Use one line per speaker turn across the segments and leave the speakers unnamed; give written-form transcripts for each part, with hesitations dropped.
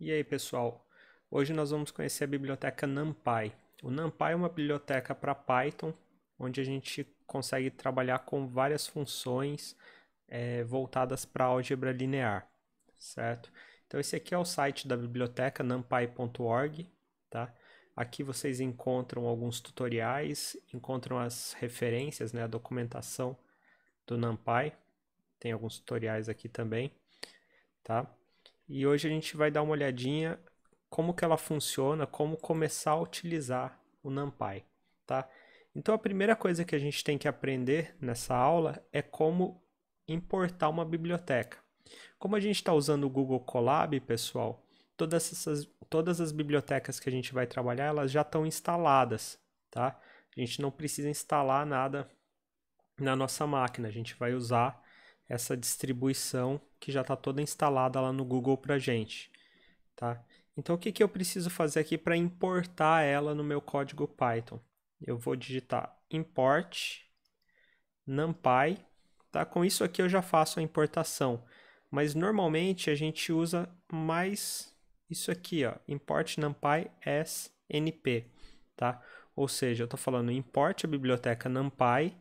E aí, pessoal? Hoje nós vamos conhecer a biblioteca NumPy. O NumPy é uma biblioteca para Python, onde a gente consegue trabalhar com várias funções voltadas para álgebra linear, certo? Então esse aqui é o site da biblioteca numpy.org, tá? Aqui vocês encontram alguns tutoriais, encontram as referências, né, a documentação do NumPy. Tem alguns tutoriais aqui também, tá? E hoje a gente vai dar uma olhadinha como que ela funciona, como começar a utilizar o NumPy, tá? Então a primeira coisa que a gente tem que aprender nessa aula é como importar uma biblioteca. Como a gente está usando o Google Colab, pessoal, todas as bibliotecas que a gente vai trabalhar, elas já estão instaladas, tá? A gente não precisa instalar nada na nossa máquina, a gente vai usar essa distribuição que já está toda instalada lá no Google para gente, tá? Então o que que eu preciso fazer aqui para importar ela no meu código Python? Eu vou digitar import numpy, tá? Com isso aqui eu já faço a importação, mas normalmente a gente usa mais isso aqui, ó, import numpy as np, tá? Ou seja, eu estou falando import a biblioteca numpy,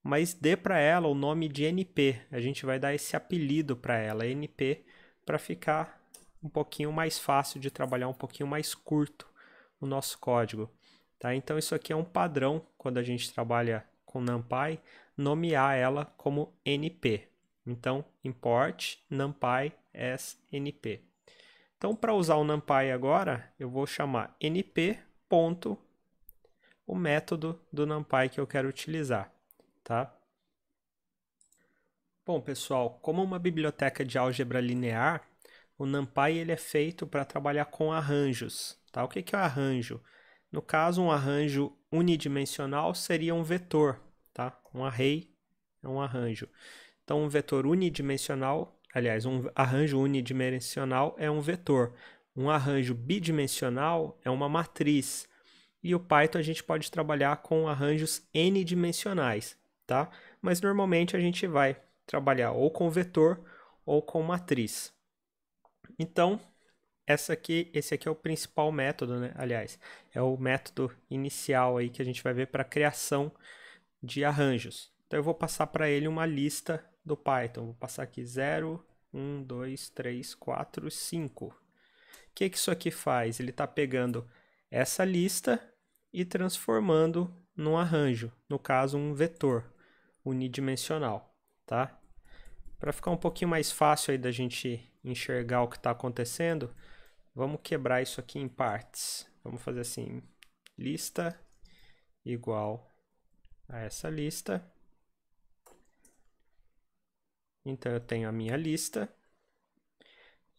mas dê para ela o nome de np. A gente vai dar esse apelido para ela, np, para ficar um pouquinho mais fácil de trabalhar, um pouquinho mais curto o nosso código, tá? Então isso aqui é um padrão quando a gente trabalha com NumPy, nomear ela como np. Então import numpy as np. Então para usar o NumPy agora, eu vou chamar np. O método do NumPy que eu quero utilizar, tá? Bom, pessoal, como uma biblioteca de álgebra linear, o NumPy ele é feito para trabalhar com arranjos, tá? O que que é um arranjo? No caso, um arranjo unidimensional seria um vetor, tá? Um array é um arranjo. Então, um vetor unidimensional, aliás, um arranjo unidimensional é um vetor. Um arranjo bidimensional é uma matriz. E o Python a gente pode trabalhar com arranjos n-dimensionais, tá? Mas normalmente a gente vai trabalhar ou com vetor ou com matriz. Então, esse aqui é o principal método, né? Aliás, é o método inicial aí que a gente vai ver para a criação de arranjos. Então eu vou passar para ele uma lista do Python. Vou passar aqui 0, 1, 2, 3, 4, 5. O que que isso aqui faz? Ele está pegando essa lista e transformando num arranjo, no caso um vetor unidimensional, tá? Para ficar um pouquinho mais fácil aí da gente enxergar o que está acontecendo, vamos quebrar isso aqui em partes. Vamos fazer assim, lista igual a essa lista. Então eu tenho a minha lista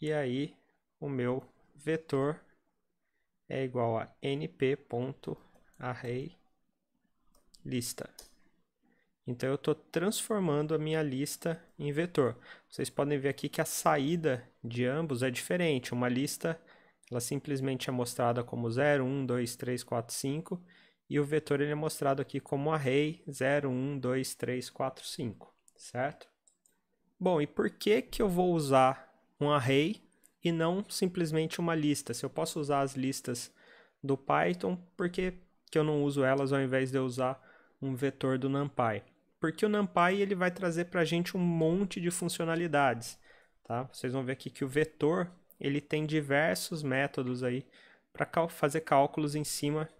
e aí o meu vetor é igual a np.arraylista. Então eu estou transformando a minha lista em vetor. Vocês podem ver aqui que a saída de ambos é diferente. Uma lista ela simplesmente é mostrada como 0, 1, 2, 3, 4, 5 e o vetor ele é mostrado aqui como array 0, 1, 2, 3, 4, 5, certo? Bom, e por que que eu vou usar um array e não simplesmente uma lista? Se eu posso usar as listas do Python, por que que eu não uso elas ao invés de eu usar um vetor do NumPy? Porque o NumPy ele vai trazer para a gente um monte de funcionalidades, tá? Vocês vão ver aqui que o vetor ele tem diversos métodos aí para fazer cálculos em cima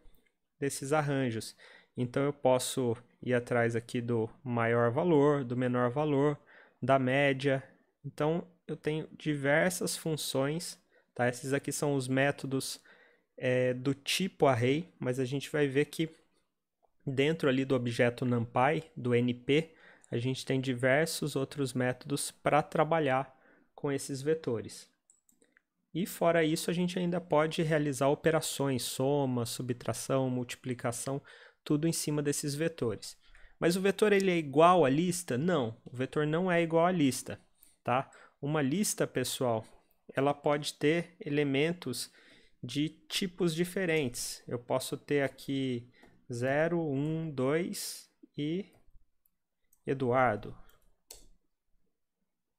desses arranjos. Então eu posso ir atrás aqui do maior valor, do menor valor, da média. Então eu tenho diversas funções, tá? Esses aqui são os métodos do tipo array, mas a gente vai ver que dentro ali do objeto NumPy, do NP, a gente tem diversos outros métodos para trabalhar com esses vetores. E fora isso, a gente ainda pode realizar operações, soma, subtração, multiplicação, tudo em cima desses vetores. Mas o vetor ele é igual à lista? Não, o vetor não é igual à lista, tá? Uma lista, pessoal, ela pode ter elementos de tipos diferentes. Eu posso ter aqui 0, 1, 2 e Eduardo.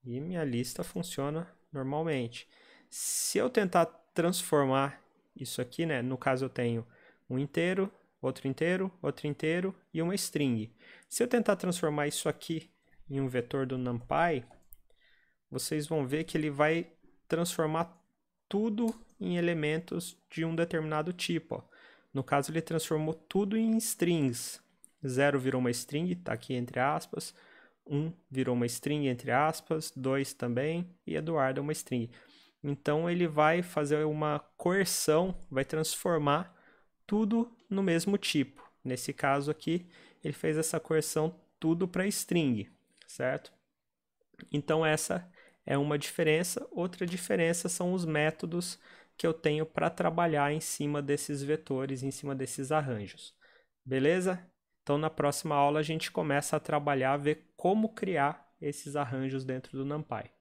E minha lista funciona normalmente. Se eu tentar transformar isso aqui, né? No caso eu tenho um inteiro, outro inteiro e uma string. Se eu tentar transformar isso aqui em um vetor do NumPy, vocês vão ver que ele vai transformar tudo em elementos de um determinado tipo. Ó. No caso, ele transformou tudo em strings. 0 virou uma string, está aqui entre aspas. 1 virou uma string, entre aspas. 2 também. E Eduardo é uma string. Então, ele vai fazer uma coerção, vai transformar tudo no mesmo tipo. Nesse caso aqui, ele fez essa coerção tudo para string, certo? Então, essa é uma diferença. Outra diferença são os métodos que eu tenho para trabalhar em cima desses vetores, em cima desses arranjos. Beleza? Então, na próxima aula, a gente começa a trabalhar, ver como criar esses arranjos dentro do NumPy.